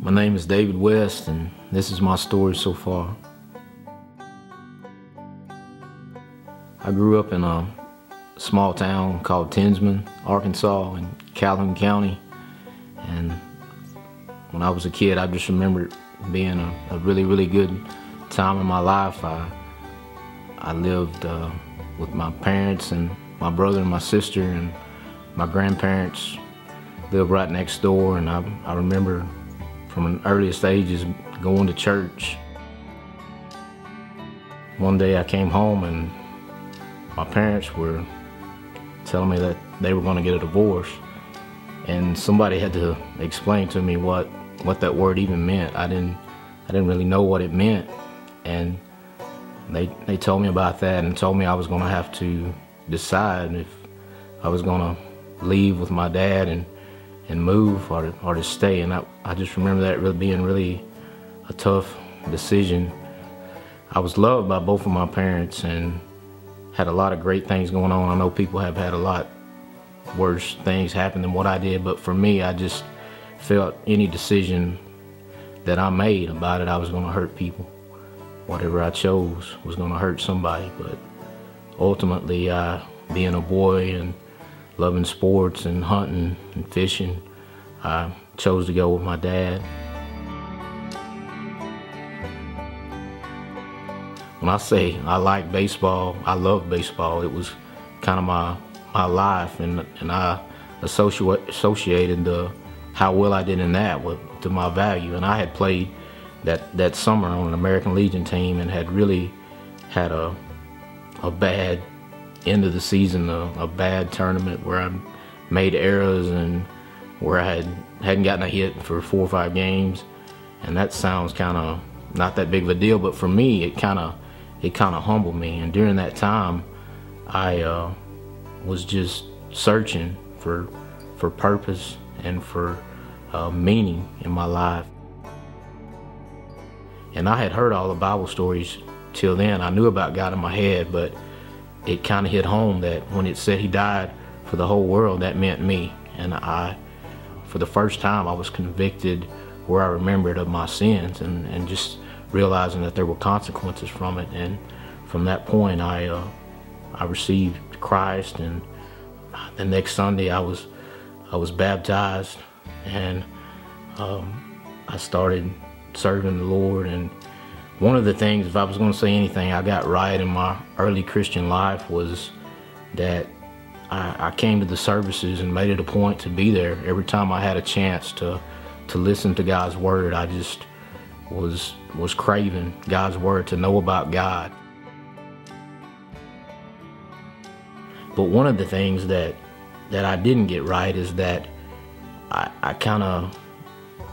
My name is David West, and this is my story so far. I grew up in a small town called Tinsman, Arkansas, in Calhoun County. And when I was a kid, I just remember being a really, really good time in my life. I lived with my parents and my brother and my sister, and my grandparents lived right next door. And I remember from an earliest ages going to church. One day I came home and my parents were telling me that they were going to get a divorce, and somebody had to explain to me what that word even meant. I didn't really know what it meant, and they told me about that and told me I was going to have to decide if I was going to leave with my dad and move or to stay. And I just remember that really being really a tough decision. I was loved by both of my parents and had a lot of great things going on. I know people have had a lot worse things happen than what I did, but for me, I just felt any decision that I made about it, I was going to hurt people. Whatever I chose was going to hurt somebody. But ultimately, being a boy and loving sports and hunting and fishing, I chose to go with my dad. When I say I like baseball, I love baseball. It was kind of my life, and I associated how well I did in that to my value. And I had played that summer on an American Legion team and had really had a bad end of the season, a bad tournament where I made errors and where I hadn't gotten a hit for 4 or 5 games. And that sounds kind of not that big of a deal, but for me, it kind of humbled me. And during that time, I was just searching for purpose and for meaning in my life. And I had heard all the Bible stories till then. I knew about God in my head, but it kind of hit home that when it said He died for the whole world, that meant me. And for the first time, I was convicted where I remembered of my sins and just realizing that there were consequences from it. And from that point, I received Christ, and the next Sunday I was baptized, and I started serving the Lord. And one of the things, if I was going to say anything I got right in my early Christian life, was that I came to the services and made it a point to be there every time I had a chance to listen to God's Word. I just was craving God's Word, to know about God. But one of the things that I didn't get right is that I kind of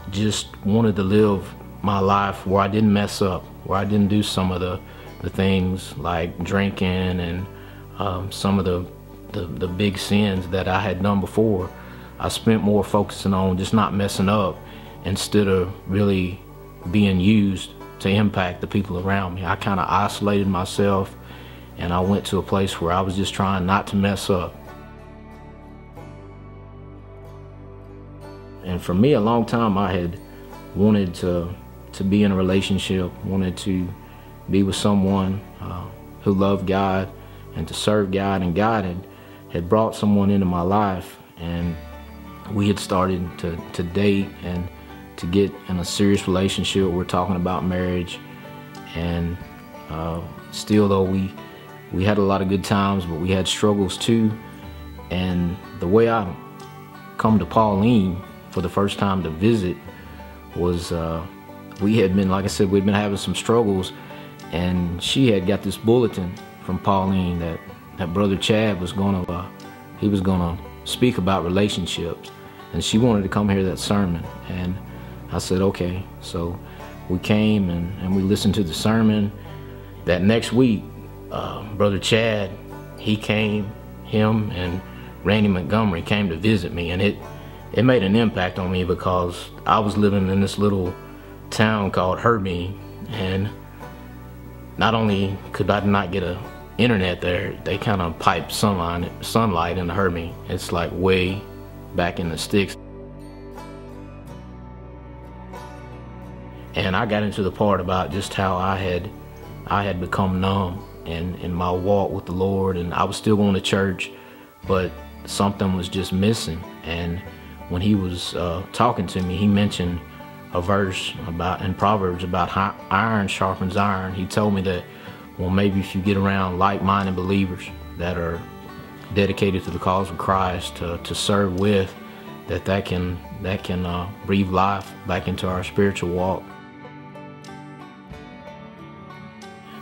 just wanted to live my life where I didn't mess up, where I didn't do some of the things like drinking and some of the big sins that I had done before. I spent more focusing on just not messing up instead of really being used to impact the people around me. I kind of isolated myself, and I went to a place where I was just trying not to mess up. And for me, a long time, I had wanted to be in a relationship, wanted to be with someone who loved God and to serve God. And God had brought someone into my life, and we had started to date and to get in a serious relationship. We're talking about marriage, and still though we had a lot of good times, but we had struggles too. And the way I come to Pauline for the first time to visit was we had been, like I said, we'd been having some struggles, and she had got this bulletin from Pauline that Brother Chad was gonna speak about relationships, and she wanted to come hear that sermon. And I said, okay. So we came and we listened to the sermon. That next week, Brother Chad, him and Randy Montgomery came to visit me, and it made an impact on me because I was living in this little town called Herbie, and not only could I not get a internet there, they kind of piped sunlight into Herbie. It's like way back in the sticks. And I got into the part about just how I had become numb in my walk with the Lord, and I was still going to church, but something was just missing. And when he was talking to me, he mentioned a verse in Proverbs about how iron sharpens iron. He told me that, well, maybe if you get around like-minded believers that are dedicated to the cause of Christ to serve with, that can breathe life back into our spiritual walk.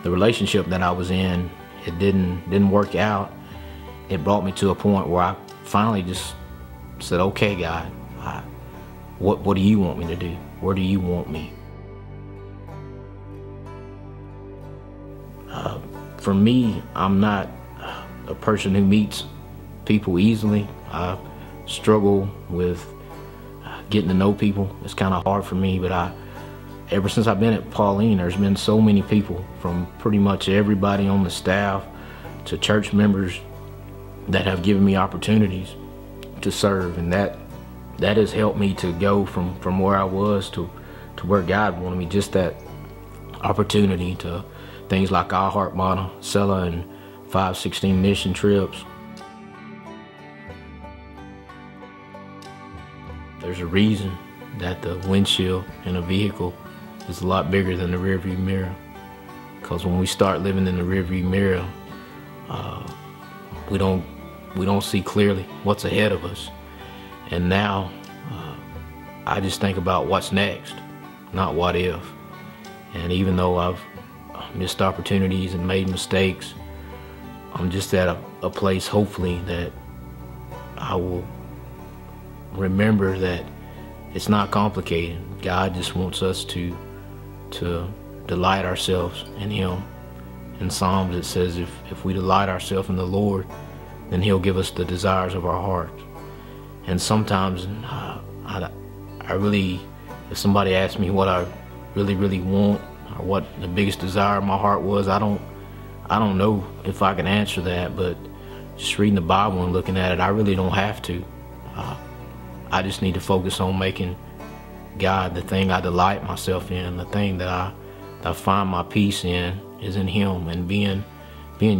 The relationship that I was in, it didn't work out. It brought me to a point where I finally just said, okay, God, what do you want me to do? Where do you want me? For me, I'm not a person who meets people easily. I struggle with getting to know people. It's kind of hard for me, but ever since I've been at Pauline, there's been so many people, from pretty much everybody on the staff to church members, that have given me opportunities to serve, and that has helped me to go from where I was to where God wanted me. Just that opportunity to things like our Heart Model, Sella, and 516 mission trips. There's a reason that the windshield in a vehicle is a lot bigger than the rearview mirror, because when we start living in the rearview mirror, we don't see clearly what's ahead of us. And now I just think about what's next, not what if. And even though I've missed opportunities and made mistakes, I'm just at a place, hopefully, that I will remember that it's not complicated. God just wants us to delight ourselves in Him. In Psalms it says, if we delight ourselves in the Lord, then He'll give us the desires of our heart. And sometimes I really, if somebody asks me what I really want, or what the biggest desire of my heart was, I don't know if I can answer that. But just reading the Bible and looking at it, I really don't have to. I just need to focus on making God the thing I delight myself in, the thing that I find my peace in, is in Him, and being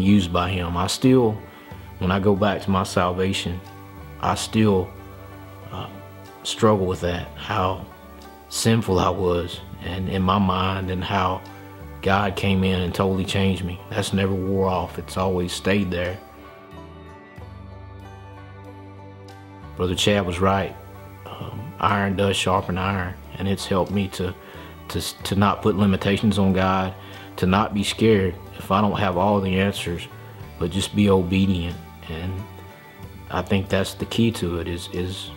used by Him. I still, when I go back to my salvation, I still struggle with that, how sinful I was, and in my mind, and how God came in and totally changed me. That's never wore off. It's always stayed there. Brother Chad was right. Iron does sharpen iron, and it's helped me to not put limitations on God, to not be scared if I don't have all the answers, but just be obedient. And I think that's the key to it, is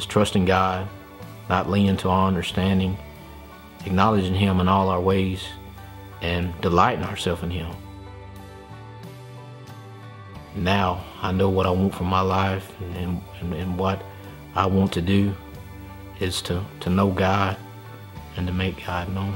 trusting God, not leaning to our understanding, acknowledging Him in all our ways, and delighting ourselves in Him. Now I know what I want for my life, and what I want to do is to know God and to make God known.